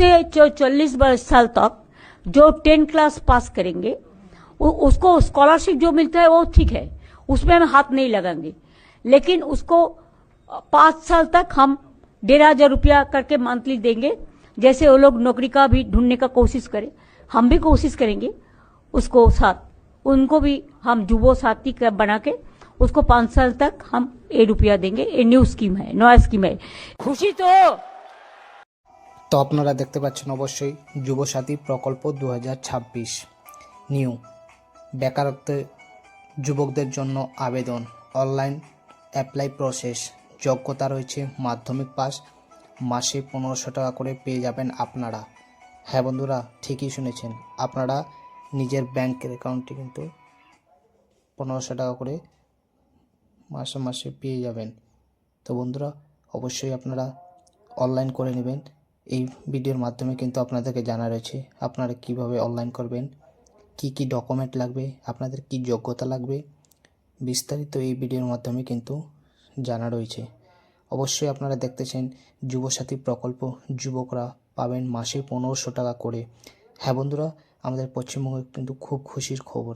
से 40 साल तक जो 10 क्लास पास करेंगे उसको स्कॉलरशिप जो मिलता है वो ठीक है, उसमें हम हाथ नहीं लगाएंगे। लेकिन उसको 5 साल तक हम 1,500 रुपया करके मंथली देंगे। जैसे वो लोग नौकरी का भी ढूंढने का कोशिश करें, हम भी कोशिश करेंगे उसको साथ, उनको भी हम जुबो साथी बना के उसको 5 साल तक हम 1 रुपया देंगे। ये न्यू स्कीम है, नया स्कीम है। खुशी তো আপনারা দেখতে পাচ্ছেন অবশ্যই যুবসাথী প্রকল্প 2026 নিউ বেকারত্ব যুবকদের জন্য আবেদন, অনলাইন অ্যাপ্লাই প্রসেস, যোগ্যতা রয়েছে মাধ্যমিক পাস, মাসে 1500 টাকা করে পেয়ে যাবেন আপনারা। হ্যাঁ বন্ধুরা, ঠিকই শুনেছেন, আপনারা নিজের ব্যাংকের অ্যাকাউন্টে কিন্তু 1500 টাকা করে মাসে মাসে পেয়ে যাবেন। তো বন্ধুরা, অবশ্যই আপনারা অনলাইন করে নেবেন। এই ভিডিওর মাধ্যমে কিন্তু আপনাদেরকে জানা রয়েছে আপনারা কিভাবে অনলাইন করবেন, কি কি ডকুমেন্ট লাগবে, আপনাদের কি যোগ্যতা লাগবে, বিস্তারিত এই ভিডিওর মাধ্যমে কিন্তু জানা রয়েছে। অবশ্যই আপনারা দেখতেছেন যুবসাথী প্রকল্প, যুবকরা পাবেন মাসে 1500 টাকা করে। হ্যাঁ বন্ধুরা, আমাদের পশ্চিমবঙ্গে কিন্তু খুব খুশির খবর,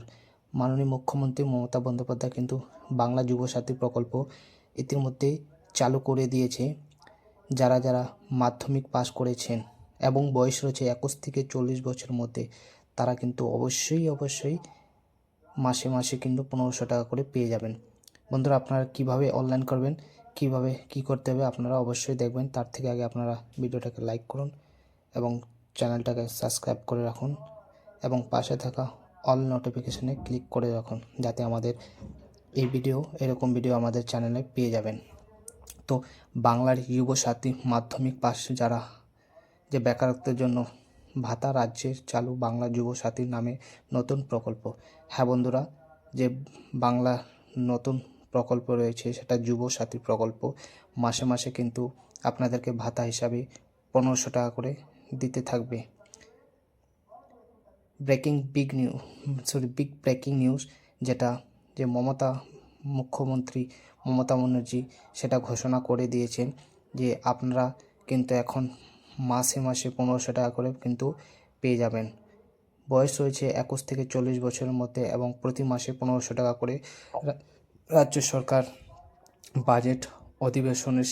মাননীয় মুখ্যমন্ত্রী মমতা বন্দ্যোপাধ্যায় কিন্তু বাংলা যুবসাথী প্রকল্প ইতিমধ্যে চালু করে দিয়েছে। যারা যারা মাধ্যমিক পাস করেছেন এবং বয়স রয়েছে 21 থেকে 40 বছরের মধ্যে, তারা কিন্তু অবশ্যই মাসে মাসে কিন্তু 1500 টাকা করে পেয়ে যাবেন। বন্ধুরা, আপনারা কিভাবে অনলাইন করবেন, কিভাবে কি করতে হবে আপনারা অবশ্যই দেখবেন। তার থেকে আগে আপনারা ভিডিওটাকে লাইক করুন এবং চ্যানেলটাকে সাবস্ক্রাইব করে রাখুন এবং পাশে থাকা অল নোটিফিকেশনে ক্লিক করে রাখুন, যাতে আমাদের এই ভিডিও, এরকম ভিডিও আমাদের চ্যানেলে পেয়ে যাবেন। তো বাংলার যুবসাথী মাধ্যমিক পাস যারা, যে বেকারত্বের জন্য ভাতা রাজ্যে চালু বাংলা যুবসাথী নামে নতুন প্রকল্প। হ্যাঁ বন্ধুরা, যে বাংলা নতুন প্রকল্প রয়েছে সেটা যুবসাথী প্রকল্প। মাসে মাসে কিন্তু আপনাদেরকে ভাতা হিসাবে 1500 টাকা করে দিতে থাকবে। বিগ ব্রেকিং নিউজ, যেটা যে মুখ্যমন্ত্রী মমতা ব্যানার্জি সেটা ঘোষণা করে দিয়েছেন যে আপনারা কিন্তু এখন মাসে মাসে 1500 টাকা করে কিন্তু পেয়ে যাবেন। বয়স রয়েছে 21 থেকে 40 বছরের মধ্যে এবং প্রতি মাসে 1500 টাকা করে। রাজ্য সরকার বাজেট অধিবেশনের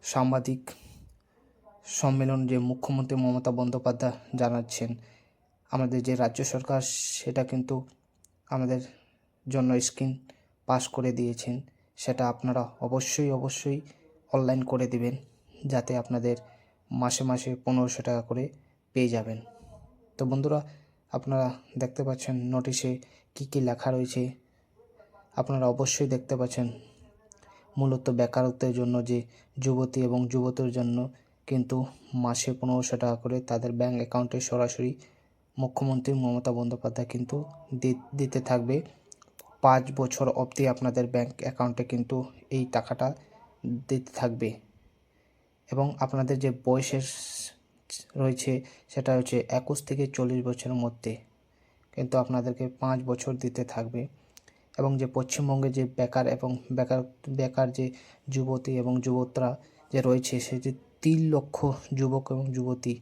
সাংবাদিক সম্মেলন যে মুখ্যমন্ত্রী মমতা বন্দ্যোপাধ্যায় জানাচ্ছেন, আমাদের যে রাজ্য সরকার সেটা কিন্তু আমাদের জন্য স্কিম পাস করে দিয়েছেন, সেটা আপনারা অবশ্যই অনলাইন করে দিবেন, যাতে আপনাদের মাসে মাসে 1500 টাকা করে পেয়ে যাবেন। তো বন্ধুরা, আপনারা দেখতে পাচ্ছেন নোটিশে কি কি লেখা রয়েছে, আপনারা অবশ্যই দেখতে পাচ্ছেন। মূলত বেকারত্বের জন্য যে যুবতী এবং যুবতীর জন্য কিন্তু মাসে 1500 টাকা করে তাদের ব্যাংক অ্যাকাউন্টে সরাসরি মুখ্যমন্ত্রী মমতা বন্দ্যোপাধ্যায় কিন্তু দিতে থাকবে। 5 বছর অবধি আপনাদের ব্যাংক অ্যাকাউন্টে কিন্তু এই টাকাটা দিতে থাকবে এবং আপনাদের যে বয়সের রয়েছে সেটা হচ্ছে 21 থেকে 40 বছরের মধ্যে কিন্তু আপনাদেরকে 5 বছর দিতে থাকবে। এবং যে পশ্চিমবঙ্গে যে বেকার যে যুবতী এবং যুবকরা যে রয়েছে, সে যে 3 লক্ষ যুবক এবং যুবতী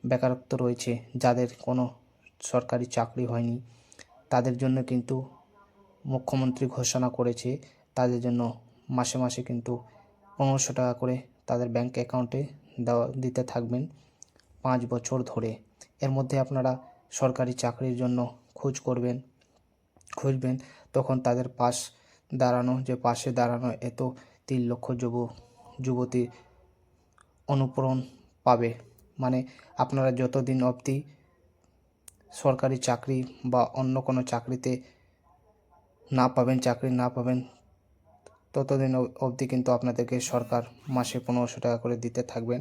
বেকারত্ব রয়েছে, যাদের কোনো সরকারি চাকরি হয়নি, তাদের জন্য কিন্তু মুখ্যমন্ত্রী ঘোষণা করেছে তাদের জন্য মাসে মাসে কিন্তু 1500 টাকা করে তাদের ব্যাংক অ্যাকাউন্টে দিতে থাকবেন 5 বছর ধরে। এর মধ্যে আপনারা সরকারি চাকরির জন্য খুঁজবেন, তখন তাদের পাশে দাঁড়ানো এত 3 লক্ষ যুবতী অনুপ্রেরণা পাবে। মানে আপনারা যতদিন অবধি সরকারি চাকরি বা অন্য কোনো চাকরি না পাবেন ততদিন অবধি কিন্তু আপনাদেরকে সরকার মাসে 1500 টাকা করে দিতে থাকবেন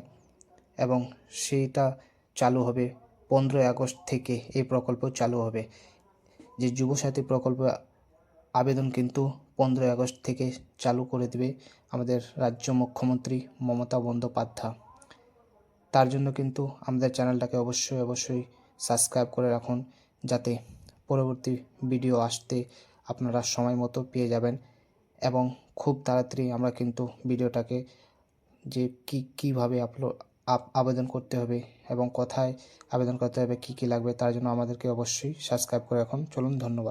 এবং সেইটা চালু হবে 15 আগস্ট থেকে। এই প্রকল্প চালু হবে। যে যুবসাথী প্রকল্প আবেদন কিন্তু 15 আগস্ট থেকে চালু করে দেবে আমাদের রাজ্য মুখ্যমন্ত্রী মমতা বন্দ্যোপাধ্যায়। তার জন্য কিন্তু আমাদের চ্যানেলটাকে অবশ্যই সাবস্ক্রাইব করে রাখুন, যাতে পরবর্তী ভিডিও আসতে আপনারা সময় মতো পেয়ে যাবেন এবং খুব তাড়াতাড়ি আমরা কিন্তু ভিডিওটাকে যে কীভাবে আবেদন করতে হবে এবং কোথায় আবেদন করতে হবে, কী কী লাগবে, তার জন্য আমাদেরকে অবশ্যই সাবস্ক্রাইব করে রাখুন। চলুন, ধন্যবাদ।